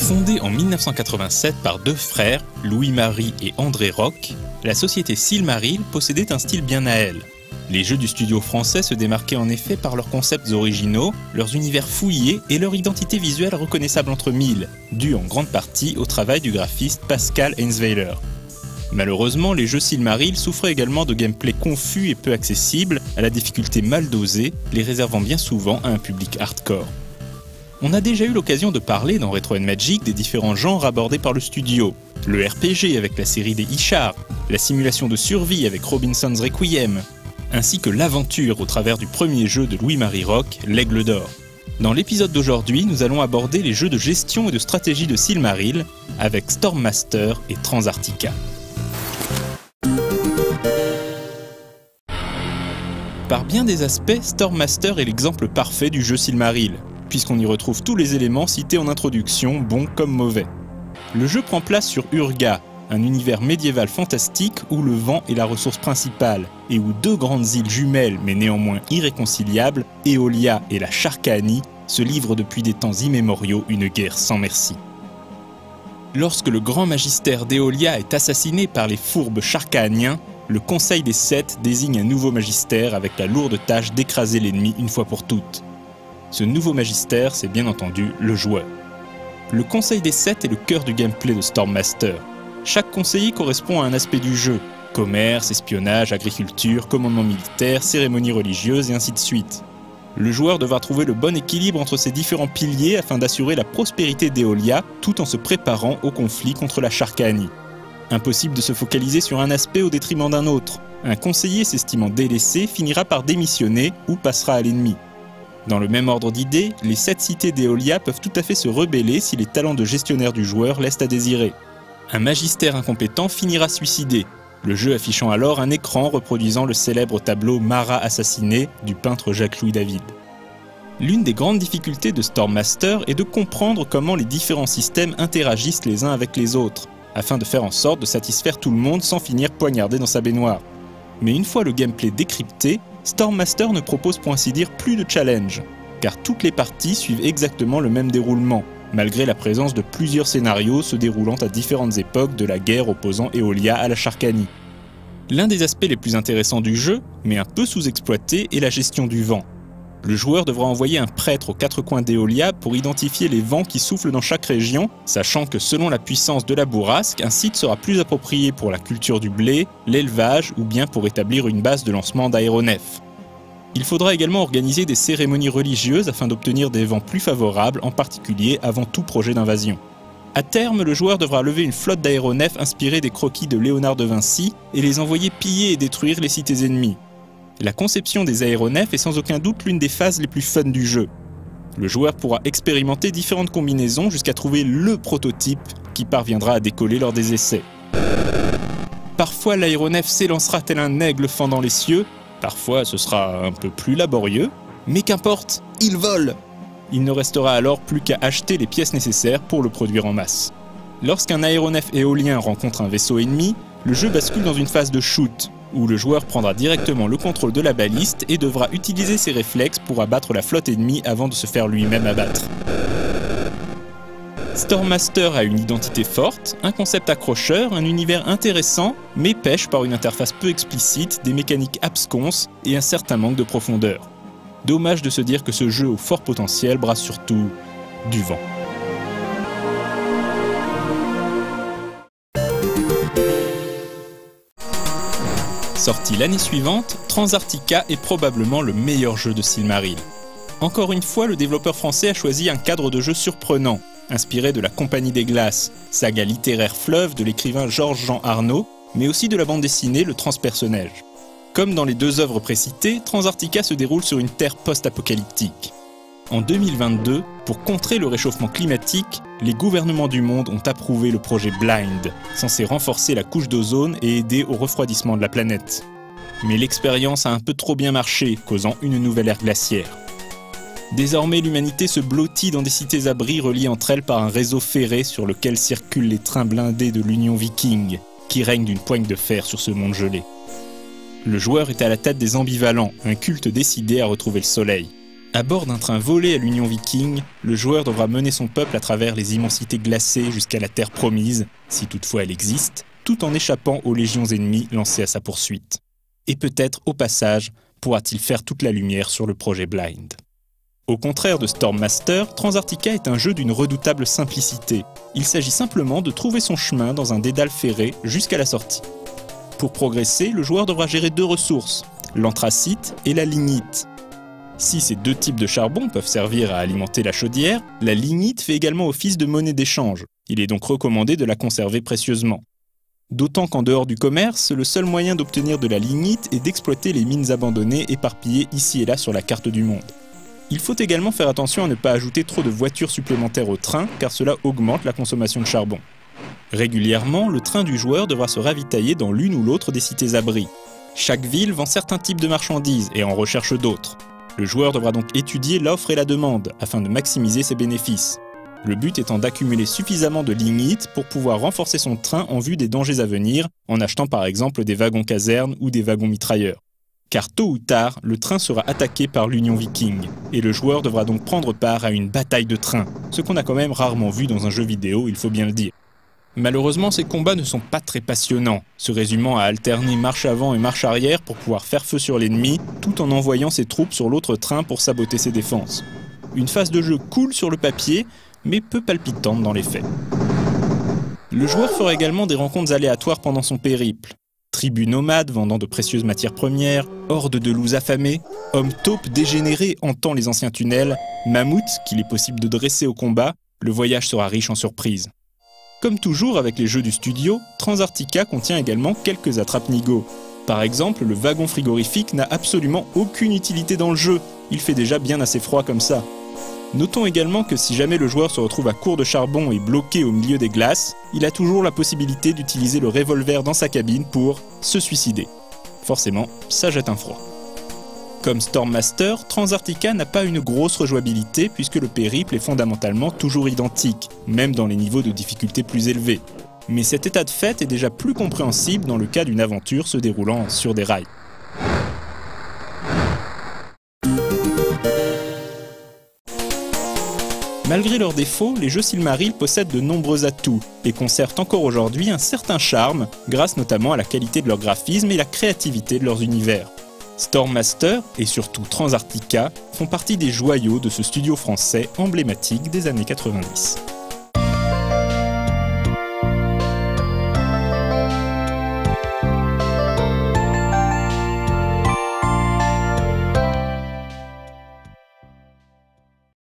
Fondée en 1987 par deux frères, Louis-Marie et André Roch, la société Silmaril possédait un style bien à elle. Les jeux du studio français se démarquaient en effet par leurs concepts originaux, leurs univers fouillés et leur identité visuelle reconnaissable entre mille, due en grande partie au travail du graphiste Pascal Heinzweiler. Malheureusement, les jeux Silmaril souffraient également de gameplay confus et peu accessible, à la difficulté mal dosée, les réservant bien souvent à un public hardcore. On a déjà eu l'occasion de parler dans Retro & Magic des différents genres abordés par le studio. Le RPG avec la série des Ishar, la simulation de survie avec Robinson's Requiem, ainsi que l'aventure au travers du premier jeu de Louis-Marie Roch, l'Aigle d'Or. Dans l'épisode d'aujourd'hui, nous allons aborder les jeux de gestion et de stratégie de Silmaril avec Stormmaster et Transartica. Par bien des aspects, Stormmaster est l'exemple parfait du jeu Silmaril, puisqu'on y retrouve tous les éléments cités en introduction, bons comme mauvais. Le jeu prend place sur Urga, un univers médiéval fantastique où le vent est la ressource principale, et où deux grandes îles jumelles mais néanmoins irréconciliables, Eolia et la Sharkani, se livrent depuis des temps immémoriaux une guerre sans merci. Lorsque le grand magistère d'Eolia est assassiné par les fourbes Sharkaniens, le Conseil des Sept désigne un nouveau magistère avec la lourde tâche d'écraser l'ennemi une fois pour toutes. Ce nouveau magistère, c'est bien entendu le joueur. Le Conseil des Sept est le cœur du gameplay de Stormmaster. Chaque conseiller correspond à un aspect du jeu, commerce, espionnage, agriculture, commandement militaire, cérémonies religieuses et ainsi de suite. Le joueur devra trouver le bon équilibre entre ces différents piliers afin d'assurer la prospérité d'Eolia tout en se préparant au conflit contre la Sharkani. Impossible de se focaliser sur un aspect au détriment d'un autre. Un conseiller s'estimant délaissé finira par démissionner ou passera à l'ennemi. Dans le même ordre d'idées, les 7 cités d'Eolia peuvent tout à fait se rebeller si les talents de gestionnaire du joueur laissent à désirer. Un magistère incompétent finira suicidé, le jeu affichant alors un écran reproduisant le célèbre tableau Mara assassiné du peintre Jacques-Louis David. L'une des grandes difficultés de Stormmaster est de comprendre comment les différents systèmes interagissent les uns avec les autres, afin de faire en sorte de satisfaire tout le monde sans finir poignardé dans sa baignoire. Mais une fois le gameplay décrypté, Stormmaster ne propose pour ainsi dire plus de challenge, car toutes les parties suivent exactement le même déroulement, malgré la présence de plusieurs scénarios se déroulant à différentes époques de la guerre opposant Eolia à la Sharkani. L'un des aspects les plus intéressants du jeu, mais un peu sous-exploité, est la gestion du vent. Le joueur devra envoyer un prêtre aux 4 coins d'Eolia pour identifier les vents qui soufflent dans chaque région, sachant que selon la puissance de la bourrasque, un site sera plus approprié pour la culture du blé, l'élevage ou bien pour établir une base de lancement d'aéronefs. Il faudra également organiser des cérémonies religieuses afin d'obtenir des vents plus favorables, en particulier avant tout projet d'invasion. À terme, le joueur devra lever une flotte d'aéronefs inspirée des croquis de Léonard de Vinci et les envoyer piller et détruire les cités ennemies. La conception des aéronefs est sans aucun doute l'une des phases les plus fun du jeu. Le joueur pourra expérimenter différentes combinaisons jusqu'à trouver le prototype qui parviendra à décoller lors des essais. Parfois l'aéronef s'élancera tel un aigle fendant les cieux, parfois ce sera un peu plus laborieux, mais qu'importe, il vole! Il ne restera alors plus qu'à acheter les pièces nécessaires pour le produire en masse. Lorsqu'un aéronef éolien rencontre un vaisseau ennemi, le jeu bascule dans une phase de shoot, où le joueur prendra directement le contrôle de la baliste et devra utiliser ses réflexes pour abattre la flotte ennemie avant de se faire lui-même abattre. Stormmaster a une identité forte, un concept accrocheur, un univers intéressant, mais pêche par une interface peu explicite, des mécaniques absconses et un certain manque de profondeur. Dommage de se dire que ce jeu au fort potentiel brasse surtout du vent. Sorti l'année suivante, Transartica est probablement le meilleur jeu de Silmaril. Encore une fois, le développeur français a choisi un cadre de jeu surprenant, inspiré de la Compagnie des Glaces, saga littéraire fleuve de l'écrivain Georges-Jean Arnaud, mais aussi de la bande dessinée Le Transpersonnage. Comme dans les deux œuvres précitées, Transartica se déroule sur une terre post-apocalyptique. En 2022, pour contrer le réchauffement climatique, les gouvernements du monde ont approuvé le projet Blind, censé renforcer la couche d'ozone et aider au refroidissement de la planète. Mais l'expérience a un peu trop bien marché, causant une nouvelle ère glaciaire. Désormais, l'humanité se blottit dans des cités-abris reliées entre elles par un réseau ferré sur lequel circulent les trains blindés de l'Union Viking, qui règne d'une poigne de fer sur ce monde gelé. Le joueur est à la tête des Ambivalents, un culte décidé à retrouver le soleil. À bord d'un train volé à l'Union Viking, le joueur devra mener son peuple à travers les immensités glacées jusqu'à la Terre promise, si toutefois elle existe, tout en échappant aux légions ennemies lancées à sa poursuite. Et peut-être, au passage, pourra-t-il faire toute la lumière sur le projet Blind. Au contraire de Stormmaster, Transarctica est un jeu d'une redoutable simplicité. Il s'agit simplement de trouver son chemin dans un dédale ferré jusqu'à la sortie. Pour progresser, le joueur devra gérer deux ressources, l'anthracite et la lignite. Si ces deux types de charbon peuvent servir à alimenter la chaudière, la lignite fait également office de monnaie d'échange. Il est donc recommandé de la conserver précieusement. D'autant qu'en dehors du commerce, le seul moyen d'obtenir de la lignite est d'exploiter les mines abandonnées éparpillées ici et là sur la carte du monde. Il faut également faire attention à ne pas ajouter trop de voitures supplémentaires au train, car cela augmente la consommation de charbon. Régulièrement, le train du joueur devra se ravitailler dans l'une ou l'autre des cités-abris. Chaque ville vend certains types de marchandises et en recherche d'autres. Le joueur devra donc étudier l'offre et la demande, afin de maximiser ses bénéfices. Le but étant d'accumuler suffisamment de lignite pour pouvoir renforcer son train en vue des dangers à venir, en achetant par exemple des wagons casernes ou des wagons mitrailleurs. Car tôt ou tard, le train sera attaqué par l'Union Viking, et le joueur devra donc prendre part à une bataille de trains, ce qu'on a quand même rarement vu dans un jeu vidéo, il faut bien le dire. Malheureusement, ces combats ne sont pas très passionnants, se résumant à alterner marche avant et marche arrière pour pouvoir faire feu sur l'ennemi, tout en envoyant ses troupes sur l'autre train pour saboter ses défenses. Une phase de jeu cool sur le papier, mais peu palpitante dans les faits. Le joueur fera également des rencontres aléatoires pendant son périple. Tribus nomades vendant de précieuses matières premières, hordes de loups affamés, hommes taupes dégénérés hantant les anciens tunnels, mammouths qu'il est possible de dresser au combat, le voyage sera riche en surprises. Comme toujours avec les jeux du studio, Transarctica contient également quelques attrape-nigo. Par exemple, le wagon frigorifique n'a absolument aucune utilité dans le jeu, il fait déjà bien assez froid comme ça. Notons également que si jamais le joueur se retrouve à court de charbon et bloqué au milieu des glaces, il a toujours la possibilité d'utiliser le revolver dans sa cabine pour se suicider. Forcément, ça jette un froid. Comme Stormmaster, Transarctica n'a pas une grosse rejouabilité puisque le périple est fondamentalement toujours identique, même dans les niveaux de difficulté plus élevés. Mais cet état de fait est déjà plus compréhensible dans le cas d'une aventure se déroulant sur des rails. Malgré leurs défauts, les jeux Silmaril possèdent de nombreux atouts et conservent encore aujourd'hui un certain charme, grâce notamment à la qualité de leur graphisme et la créativité de leurs univers. Stormmaster et surtout Transarctica font partie des joyaux de ce studio français emblématique des années 90.